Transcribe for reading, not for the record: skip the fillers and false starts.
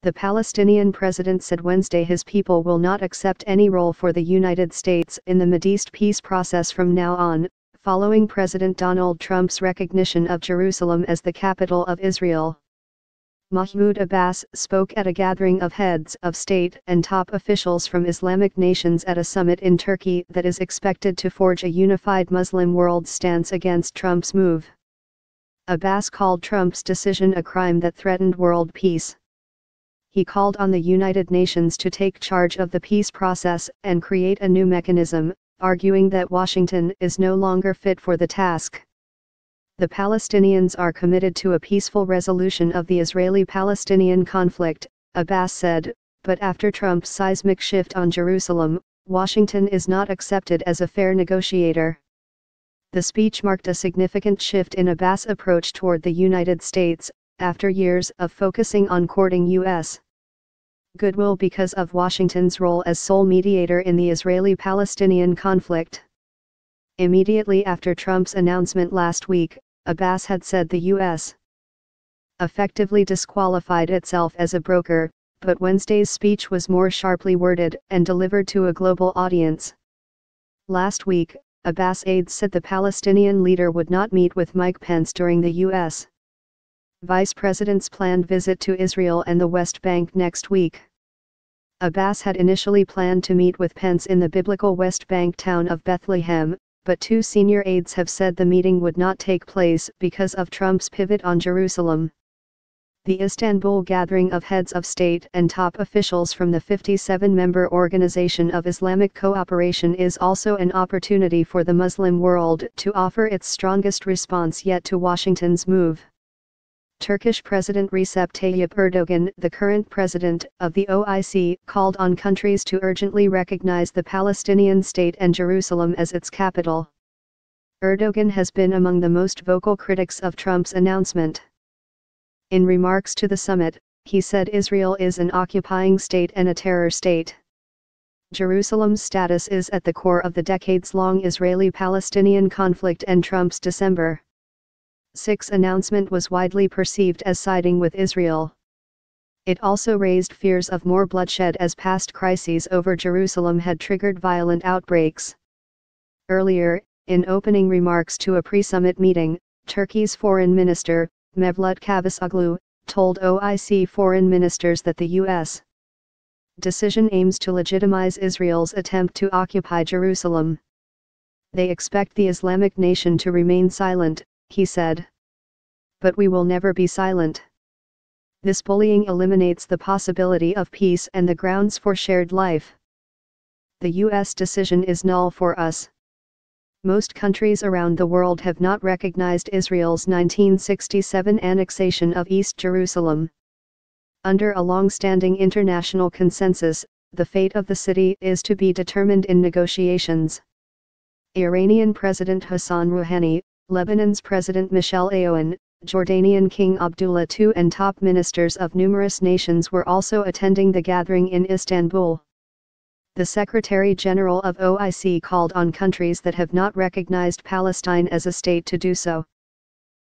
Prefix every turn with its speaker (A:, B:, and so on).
A: The Palestinian president said Wednesday his people will not accept any role for the United States in the Mideast peace process from now on, following President Donald Trump's recognition of Jerusalem as the capital of Israel. Mahmoud Abbas spoke at a gathering of heads of state and top officials from Islamic nations at a summit in Turkey that is expected to forge a unified Muslim world stance against Trump's move. Abbas called Trump's decision a crime that threatened world peace. He called on the United Nations to take charge of the peace process and create a new mechanism, arguing that Washington is no longer fit for the task. The Palestinians are committed to a peaceful resolution of the Israeli-Palestinian conflict, Abbas said, but after Trump's seismic shift on Jerusalem, Washington is not accepted as a fair negotiator. The speech marked a significant shift in Abbas' approach toward the United States, after years of focusing on courting U.S. goodwill because of Washington's role as sole mediator in the Israeli-Palestinian conflict. Immediately after Trump's announcement last week, Abbas had said the U.S. effectively disqualified itself as a broker, but Wednesday's speech was more sharply worded and delivered to a global audience. Last week, Abbas' aides said the Palestinian leader would not meet with Mike Pence during the U.S. Vice President's planned visit to Israel and the West Bank next week. Abbas had initially planned to meet with Pence in the biblical West Bank town of Bethlehem, but two senior aides have said the meeting would not take place because of Trump's pivot on Jerusalem. The Istanbul gathering of heads of state and top officials from the 57-member Organization of Islamic Cooperation is also an opportunity for the Muslim world to offer its strongest response yet to Washington's move. Turkish President Recep Tayyip Erdogan, the current president of the OIC, called on countries to urgently recognize the Palestinian state and Jerusalem as its capital. Erdogan has been among the most vocal critics of Trump's announcement. In remarks to the summit, he said Israel is an occupying state and a terror state. Jerusalem's status is at the core of the decades-long Israeli-Palestinian conflict, and Trump's December 6 announcement was widely perceived as siding with Israel. It also raised fears of more bloodshed as past crises over Jerusalem had triggered violent outbreaks. Earlier, in opening remarks to a pre-summit meeting, Turkey's foreign minister, Mevlut Cavusoglu, told OIC foreign ministers that the U.S. decision aims to legitimize Israel's attempt to occupy Jerusalem. They expect the Islamic nation to remain silent, he said. But we will never be silent. This bullying eliminates the possibility of peace and the grounds for shared life. The U.S. decision is null for us. Most countries around the world have not recognized Israel's 1967 annexation of East Jerusalem. Under a long-standing international consensus, the fate of the city is to be determined in negotiations. Iranian President Hassan Rouhani, Lebanon's President Michel Aoun, Jordanian King Abdullah II and top ministers of numerous nations were also attending the gathering in Istanbul. The Secretary-General of OIC called on countries that have not recognized Palestine as a state to do so.